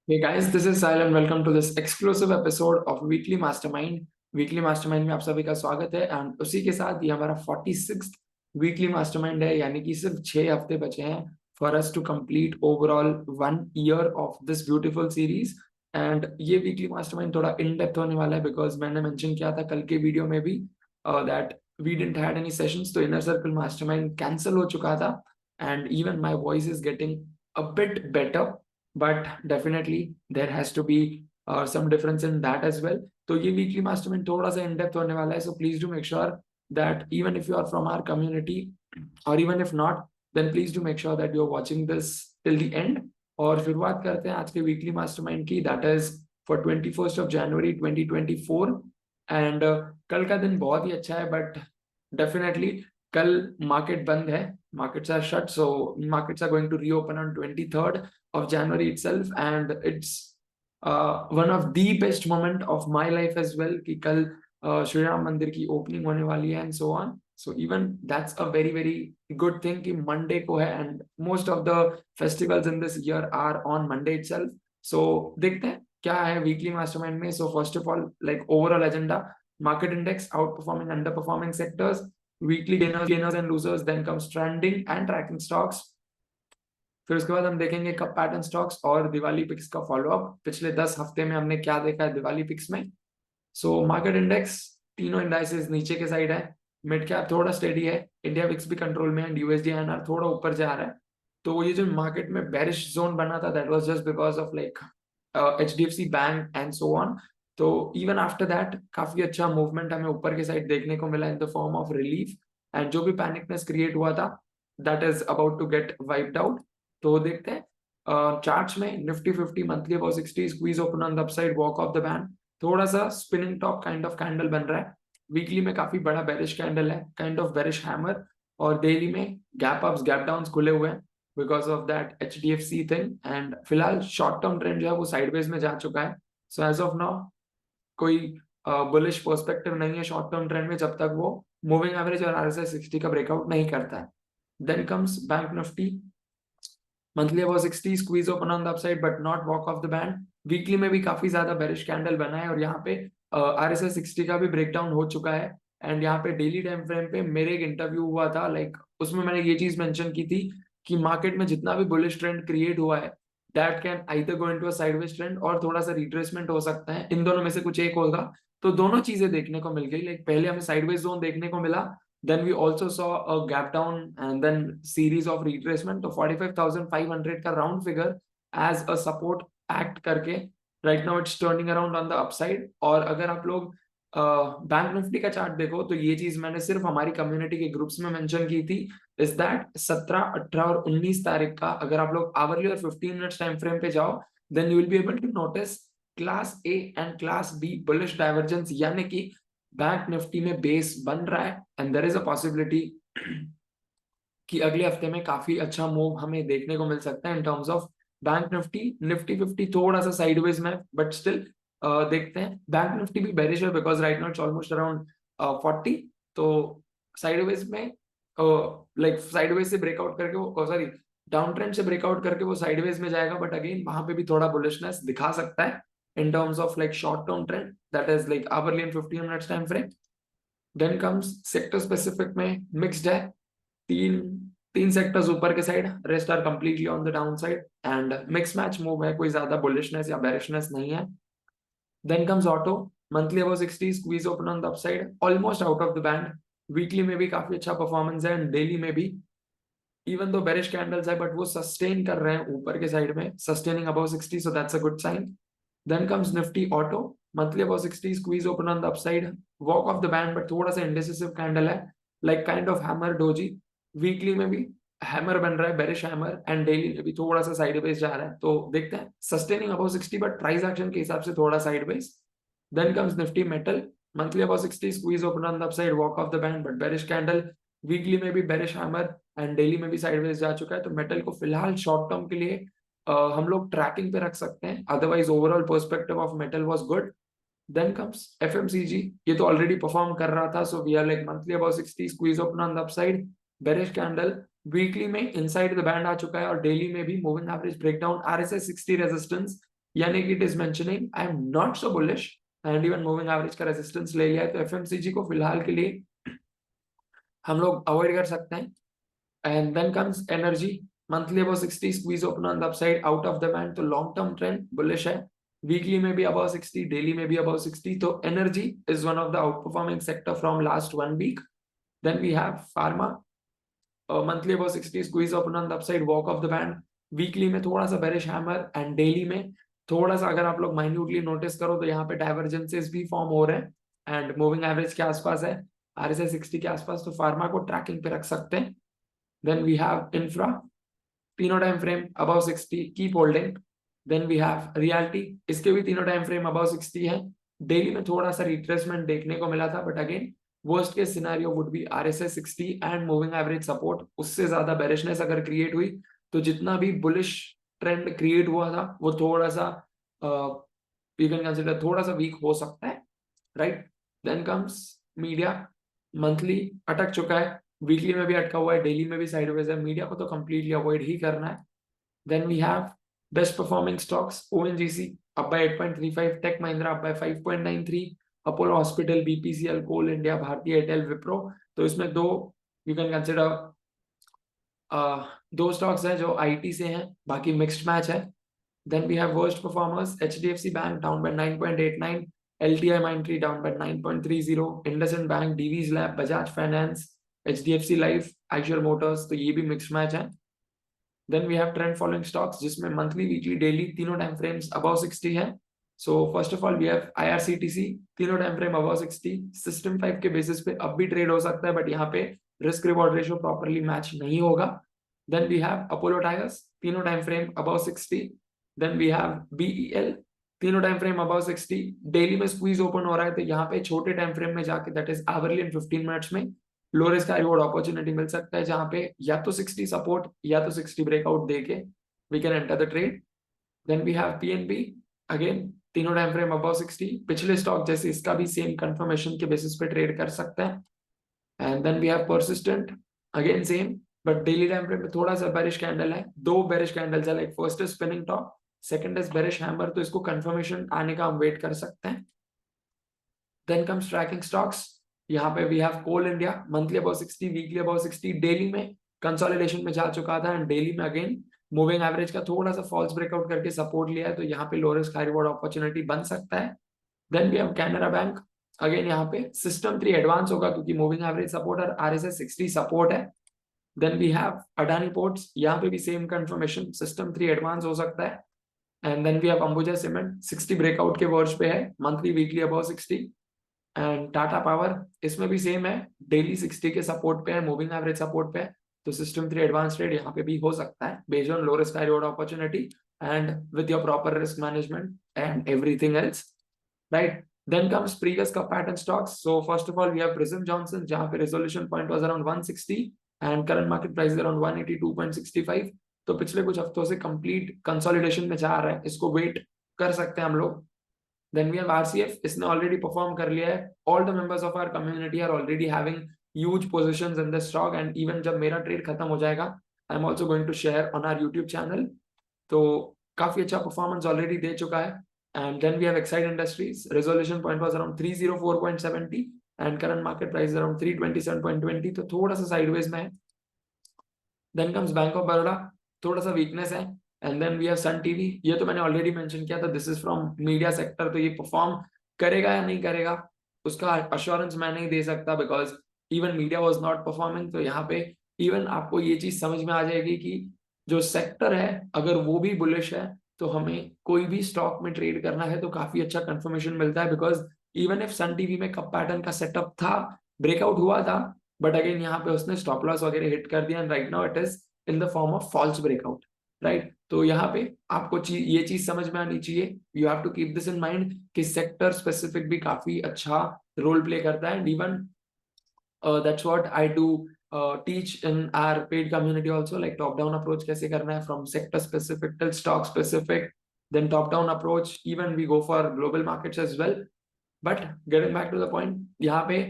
Hey guys, this is Sahil and welcome to this exclusive episode of Weekly Mastermind. Weekly mastermind में आप सभी का स्वागत है एंड उसी के साथ ये हमारा 46th वीकली मास्टरमाइंड है, यानी कि सिर्फ 6 हफ्ते बचे हैं for us to complete overall 1 year of this beautiful series. And ये वीकली मास्टरमाइंड थोड़ा इन डेप्थ होने वाला है बिकॉज मैंने मेंशन किया था कल के वीडियो में भी that we didn't had any sessions, तो इनर सर्कल मास्टरमाइंड कैंसिल हो चुका था and even my voice is getting a bit better, but definitely there has to be some difference in that as well. तो ये weekly mastermind थोड़ा सा in depth होने वाला है, so please do make sure that even if you are from our community or even if not, then please do make sure that you are watching this till the end. और शुरुआत करते हैं आज के weekly mastermind की, that is for 21 January 2024। And कल का दिन बहुत ही अच्छा है, बट डेफिनेटली कल मार्केट बंद है, markets are shut, so markets are going to reopen on 23rd of January itself, and it's one of the best moment of my life as well कि कल श्री राम मंदिर की ओपनिंग होने वाली है and so on. So even that's a very very good thing कि Monday को है and most of the festivals in this year are on Monday itself. So देखते हैं क्या है वीकली मास्टरमाइंड में। So first of all like overall agenda, market index outperforming underperforming sectors, weekly gainers and losers, then comes trending and tracking stocks। फिर उसके बाद हम देखेंगे कप पैटर्न स्टॉक्स और दिवाली पिक्स का फॉलोअप, पिछले 10 हफ्ते में हमने क्या देखा है दिवाली पिक्स में। सो मार्केट इंडेक्स तीनों इंडाइसेस नीचे के साइड है, मिड कैप थोड़ा स्टेडी है, इंडिया विक्स भी कंट्रोल में है, यूएसडी आईएनआर थोड़ा ऊपर जा रहा है। तो ये जो मार्केट में बेरिश जोन बना था that was just because of like HDFC bank and so on. तो इवन आफ्टर दैट काफी अच्छा मूवमेंट हमें ऊपर के साइड देखने को मिला in the form of relief, and जो भी पैनिकनेस क्रिएट हुआ था that is about to get wiped out. तो देखते हैं चार्ट्स में Nifty 50 monthly about 60 squeeze open on the upside, walk off the band, थोड़ा सा spinning top kind of candle बन रहा है। वीकली में काफी बड़ा बेरिश कैंडल है, काइंड ऑफ बेरिश हैमर, और डेली में गैप अप्स गैप डाउन्स खुले हुए हैं because of that HDFC thing. And फिलहाल शॉर्ट टर्म ट्रेंड जो है वो साइडवेज में जा चुका है। सो एज ऑफ नाउ कोई बुलिश पर्सपेक्टिव नहीं है शॉर्ट टर्म ट्रेंड में जब तक वो मूविंग एवरेज और आरएसआई 60 का ब्रेकआउट नहीं करता है। Then comes bank Nifty monthly about 60 squeeze open on the upside but not walk off the band. Weekly में भी काफी ज्यादा बेरिश कैंडल बना है और यहाँ पे आरएसआई 60 का भी ब्रेकडाउन हो चुका है। एंड यहाँ पे डेली टाइम फ्रेम पे मेरे एक इंटरव्यू हुआ था, लाइक उसमें मैंने ये चीज मेंशन की थी कि मार्केट में जितना भी बुलिश ट्रेंड क्रिएट हुआ है that can either go into a sideways trend और थोड़ा सा रिट्रेसमेंट हो सकता है, इन दोनों में से कुछ एक होगा। तो दोनों चीजें देखने को मिल गई, लाइक पहले हमें साइडवेज जोन देखने को मिला, then we also saw a gap down and then series of retracement। तो 45,500 का round figure as a support act करके right now it's turning around on the upside. और अगर आप लोग बैंक निफ्टी का चार्ट देखो तो ये चीज मैंने सिर्फ हमारी कम्युनिटी के ग्रुप्स में मेंशन की थी, इज दैट 17, 18 और 19 तारीख का अगर आप लोग आवरली और 15 मिनट्स टाइम फ्रेम पे जाओ then you will be able to notice class A and class B bullish divergence, यानी कि बैंक निफ्टी में बेस बन रहा है and there is a possibility कि अगले हफ्ते में काफी अच्छा मूव हमें देखने को मिल सकता है in terms of bank Nifty. Nifty 50 थोड़ा सा साइडवेज में बट स्टिल देखते हैं। बैंक निफ्टी भी बेरिश है because right now it's almost around 40। तो साइडवेज में लाइक साइडवेज से ब्रेकआउट करके वो सॉरी डाउन ट्रेंड से ब्रेकआउट करके वो साइडवेज में जाएगा, बट अगेन वहां पे भी थोड़ा बुलिशनेस दिखा सकता है in terms of like short term trend, that is like hourly and 15 minutes time frame। then comes sector specific में mixed है, तीन तीन सेक्टर्स ऊपर के साइड, rest are completely on the down side and mix match move है, कोई ज्यादा बुलिशनेस या बेरिशनेस नहीं है। then comes auto monthly above 60 squeeze open on the upside, almost out of the band। Weekly में भी काफी अच्छा परफॉर्मेंस है एंड डेली में भी इवन दो बेरिश कैंडल्स है बट वो सस्टेन कर रहे हैं ऊपर के साइड में, sustaining above 60, so that's a good sign। Then comes Nifty Auto, monthly above 60, squeeze open on the upside, walk off the band, but थोड़ा सा indecisive candle है, like kind of hammer doji। Weekly में भी hammer बन रहा है, bearish hammer, and daily में भी थोड़ा सा साइडवेज जा रहा है। तो देखते हैं sustaining above 60 but price action के हिसाब से थोड़ा sideways. Then comes Nifty Metal, monthly above 60, squeeze open on the upside, walk off the band, but bearish candle। Weekly में भी बेरिश हैमर एंड डेली में भी साइडवेज जा चुका है। तो मेटल को फिलहाल शॉर्ट टर्म के लिए हम लोग ट्रैकिंग पे रख सकते हैं, otherwise overall perspective of metal was good. Then comes FMCG, ये तो ऑलरेडी परफॉर्म कर रहा था, so we are like monthly about 60 squeeze open on the upside, bearish candle, weekly में इनसाइड द बैंड आ चुका है और डेली में भी moving average breakdown, RSI 60 resistance यानी कि it is mentioning I am not so bullish and even moving average का रेजिस्टेंस ले लिया है, तो एफएमसीजी को फिलहाल के लिए हम लोग अवॉइड कर सकते हैं. And then comes energy, monthly above 60, squeeze open on the upside, out of the band, तो लॉन्ग टर्म ट्रेंड बुलिश है. वीकली में भी अबव 60, डेली में भी अबव 60, तो energy is one of the outperforming sector from last 1 week. Then we have pharma, monthly above 60, squeeze open on the upside, walk off the band. Weekly में थोड़ा सा bearish hammer and daily में थोड़ा सा, अगर आप लोग minutely notice करो तो यहाँ पे डाइवर्जेंसेस भी फॉर्म हो रहे हैं एंड मूविंग एवरेज के आसपास है, RSI 60 के आसपास, तो फार्मा को ट्रैकिंग पे रख सकते हैं. देन वी हैव इंफ्रा, तीनों time frame above 60, keep holding. Then we have realty, इसके भी तीनों टाइम फ्रेम अबव 60 है. डेली में थोड़ा सा रिट्रेसमेंट देखने को मिला था, but again worst case scenario would be RSI 60 and moving average support. उससे ज्यादा बेरिशनेस अगर क्रिएट हुई तो जितना भी बुलिश ट्रेंड क्रिएट हुआ था वो थोड़ा सा यू कैन कंसिडर थोड़ा सा वीक हो सकता है, right. Then comes media, monthly अटक चुका है, वीकली में भी अटका हुआ है, डेली में भी साइडवेज है. मीडिया को तो कंप्लीटली अवॉइड ही करना है. Then we have best performing stocks, ONGC up by 8.35, tech Mahindra up by 5.93, Apollo hospital, BPCL, Coal India, Bharti Airtel, Wipro. तो इसमें दो यू कैन कंसिडर दो स्टॉक्स हैं जो IT से हैं, बाकी मिक्स्ड मैच है. Then we have worst performers, HDFC Bank down by 9.89, LTI Mindtree down by 9.30, IndusInd Bank, Divi's Lab, Bajaj Finance, HDFC Life, Eicher Motors, तो ये भी मिक्स मैच है. Then we have trend following stocks जिसमें monthly, weekly, daily तीनों time frames above 60 है. So first of all we have IRCTC, तीनों time frame above 60, system 5 के basis पे अब भी ट्रेड हो सकता है, बट यहाँ पे risk reward ratio properly match नहीं होगा. Then we have Apollo Tyres, तीनों time frame above 60. Then we have BEL, तीनों टाइम फ्रेम अबव 60, डेली में स्क्वीज ओपन हो रहा है, तो यहाँ पे छोटे टाइम फ्रेम में जाके that is hourly and 15 minutes में low risk high reward opportunity मिल सकता है, जहां पे या तो 60 सपोर्ट या तो 60 ब्रेकआउट देके we can enter the trade. Then we have PNB, again तीनों टाइम फ्रेम अबव 60, पिछले स्टॉक जैसे इसका भी सेम कंफर्मेशन के बेसिस पे ट्रेड कर सकते हैं. And then we have Persistent, again same, but daily time frame में थोड़ा सा बेरिश कैंडल है, दो बेरिश कैंडल्स है, like first is spinning top, second is bearish hammer, तो इसको कंफर्मेशन आने का हम वेट कर सकते हैं. देन कम्स ट्रैकिंग स्टॉक्स, यहाँ पे we have Coal India, monthly about 60, weekly about 60, daily में कंसोलिडेशन में जा चुका था एंड डेली में अगेन मूविंग एवरेज का थोड़ा सा फॉल्स ब्रेकआउट करके सपोर्ट लिया है, तो यहाँ पे low risk high reward opportunity बन सकता है. Then we have Canara bank, again यहाँ पे सिस्टम 3 एडवांस होगा क्योंकि मूविंग एवरेज सपोर्ट और RSI 60 सपोर्ट है. Then we have Adani ports, यहाँ पे भी सेम कंफर्मेशन, सिस्टम 3 एडवांस हो सकता है. And then we have Ambuja cement, 60 breakout के वर्ज पे है, monthly weekly about 60. And Tata power, इसमें भी सेम है, डेली 60 के सपोर्ट पे है, मूविंग एवरेज सपोर्ट पे है, तो सिस्टम 3 एडवांस ट्रेड यहाँ पे भी हो सकता है based on low risk high reward opportunity and with your proper risk management and everything else, right. Then comes previous का pattern stocks. So first of all we have Prism Johnson, जहां पे resolution point was around 160 and current market price around 182.65, तो पिछले कुछ हफ्तों से complete consolidation में जा रहा है, इसको वेट कर सकते हैं हम लोग. Then we have RCF, इसने ऑलरेडी परफॉर्म कर लिया है. All the members of our community are already having huge positions in the stock and even जब मेरा ट्रेड खत्म हो जाएगा I am also going to share on our YouTube channel. तो काफी अच्छा परफॉर्मेंस ऑलरेडी दे चुका है. And then we have Exide industries, resolution point was around 304.70 and current market price around 327.20, तो थोड़ा सा साइडवेज में है. Then comes bank of Baroda, थोड़ा सा वीकनेस है. And then we have Sun TV, ये तो मैंने ऑलरेडी मेंशन किया था, this is from media sector, तो ये परफॉर्म करेगा या नहीं करेगा उसका अश्योरेंस मैं नहीं दे सकता because even media was not performing. तो यहाँ पे इवन आपको ये चीज समझ में आ जाएगी कि जो सेक्टर है अगर वो भी बुलिश है तो हमें कोई भी स्टॉक में ट्रेड करना है तो काफी अच्छा कंफर्मेशन मिलता है, because even if Sun TV में कप पैटर्न का सेटअप था, ब्रेकआउट हुआ था, बट अगेन यहाँ पे उसने स्टॉप लॉस वगैरह हिट कर दिया and right now it is in the form of false breakout, right. तो यहाँ पे आपको ये चीज समझ में आनी चाहिए, you have to keep this in mind कि सेक्टर स्पेसिफिक भी काफी अच्छा रोल प्ले करता है. And even that's what I do teach in our paid community also, like top down approach कैसे करना है from sector specific till stock specific, then top down approach, even we go for global markets as well. But getting back to the point, यहाँ पे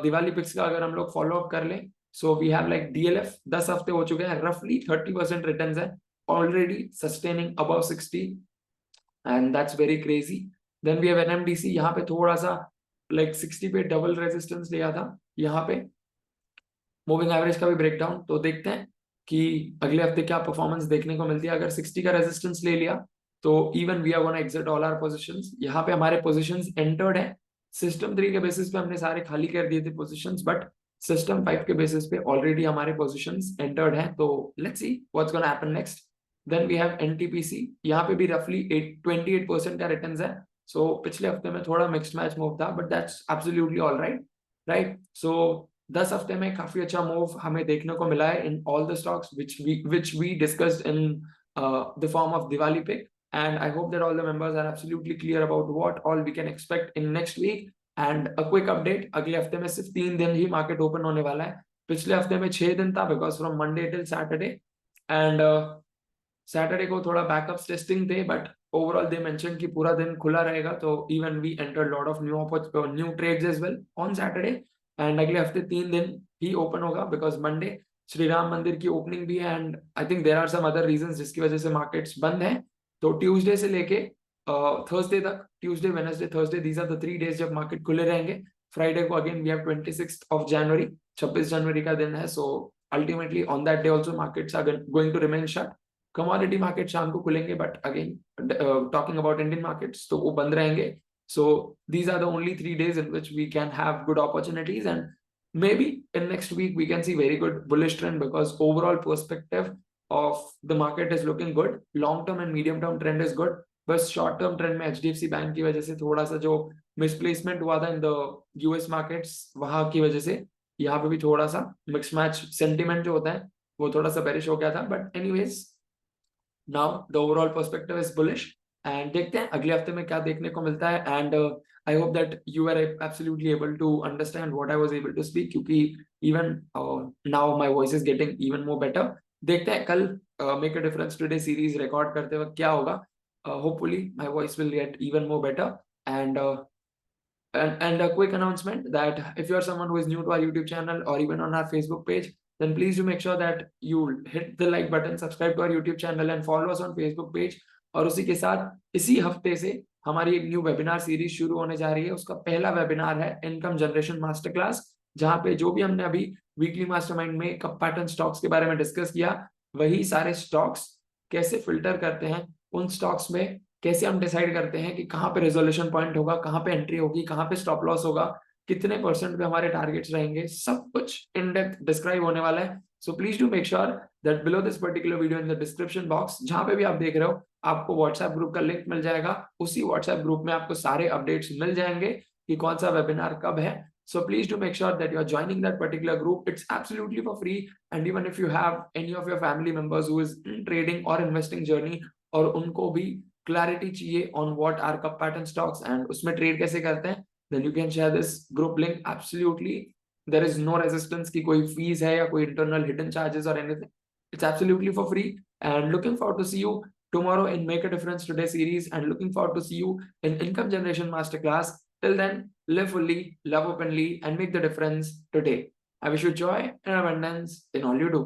Diwali pics का अगर हम लोग follow up कर लें, so we have like DLF 10 हफ्ते हो चुके हैं, रफली 30% रिटर्न्स है, already sustaining above 60. and that's very crazy. Then we have NMDC, यहाँ पे थोड़ा सा like 60 पे डबल रेजिस्टेंस लिया था यहाँ पे। मूविंग एवरेज का भी ब्रेकडाउन तो देखते हैं कि अगले हफ्ते क्या परफॉर्मेंस देखने को मिलती है। अगर 60 का रेजिस्टेंस ले लिया तो even we are gonna exit all our positions. यहाँ पे हमारे पोजीशंस एंटर्ड है। सिस्टम 3 के बेसिस पे हमने सारे खाली कर दिए थे पोजीशंस, बट सिस्टम 5 के बेसिस पे ऑलरेडी हमारे पोजीशंस एंटर्ड हैं। तो let's see what's gonna happen next. Then we have NTPC, यहाँ पे भी रफली 28% का रिटर्न्स है। सो पिछले हफ्ते में थोड़ा मिक्स्ड मैच मूव था, but that's absolutely all right, right. सो 10 हफ्ते में काफी अच्छा मूव हमें देखने को मिला है in all the stocks which we discussed in the form of Diwali pick, and I hope that all the members are absolutely clear about what all we can expect in next week. And a quick update, अगले हफ्ते में सिर्फ 3 दिन ही market open होने वाला है। पिछले हफ्ते में 6 दिन था, because from Monday till Saturday, and Saturday को थोड़ा बैकअप टेस्टिंग थे, बट ओवरऑल दे मेंशन कि पूरा दिन खुला रहेगा। तो even we enter lot of new trades as well on Saturday. And अगले हफ्ते 3 दिन ही ओपन होगा, बिकॉज मंडे श्री राम मंदिर की ओपनिंग भी है, and I think there are some other reasons जिसकी वजह से मार्केट्स बंद है। तो ट्यूसडे से लेके थर्सडे तक, Tuesday Wednesday Thursday, these are the 3 days जब मार्केट खुले रहेंगे। फ्राइडे को again we have 26th of January, 26 जनवरी का दिन है। So ultimately on that day also markets are going to remain shut. Commodity market शाम को खुलेंगे, but again talking about Indian markets तो वो बंद रहेंगे। So these are the only 3 days in which we can have good opportunities, and maybe in next week we can see very good bullish trend, because overall perspective of the market is looking good. Long term and medium term trend is good, बस short term trend में HDFC bank की वजह से थोड़ा सा जो misplacement हुआ था in the US markets, वहां की वजह से यहाँ पे भी थोड़ा सा mixed match sentiment जो होता है वो थोड़ा सा bearish हो गया था। But anyways, now the overall perspective is bullish, and देखते हैं अगले हफ्ते में क्या देखने को मिलता है। And I hope that you are absolutely able to understand what I was able to speak, क्योंकि even now my voice is getting even more better. देखते हैं कल make a difference today series record करते वक्त क्या होगा। Hopefully my voice will get even more better. And and a quick announcement that if you are someone who is new to our YouTube channel or even on our Facebook page, then please do make sure that you hit the like button, subscribe to our YouTube channel and follow us on Facebook page. और उसी के साथ इसी हफ्ते से हमारी एक new webinar series शुरू होने जा रही है। उसका पहला वेबिनार है इनकम जनरेशन मास्टर क्लास, जहां पे जो भी हमने अभी वीकली मास्टरमाइंड में कप पैटर्न स्टॉक्स के बारे में डिस्कस किया, वही सारे स्टॉक्स कैसे फिल्टर करते हैं, उन स्टॉक्स में कैसे हम डिसाइड करते हैं कि कहाँ पे रेजोल्यूशन पॉइंट होगा, कहाँ पे एंट्री होगी, कहाँ पे स्टॉप लॉस होगा, कितने परसेंट पे हमारे टारगेट्स रहेंगे, सब कुछ इन डेप्थ डिस्क्राइब होने वाला है। So please do make sure that below this particular video in the description box, जहां पे भी आप देख रहे हो, आपको व्हाट्सएप ग्रुप का लिंक मिल जाएगा। उसी व्हाट्सएप ग्रुप में आपको सारे अपडेट्स मिल जाएंगे कि कौन सा वेबिनार कब है। So please do make sure that you are joining that particular group. It's absolutely for free. And even if you have any of your family members who is in trading or investing journey, और उनको भी clarity चाहिए on what are cup pattern stocks and उसमें trade कैसे करते हैं, then you can share this group link. Absolutely, there is no resistance की कोई fees है या कोई internal hidden charges or anything. It's absolutely for free. And looking forward to see you tomorrow in Make a Difference Today series, and looking forward to see you in Income Generation Masterclass. Till then, live fully, love openly, and make the difference today. I wish you joy and abundance in all you do.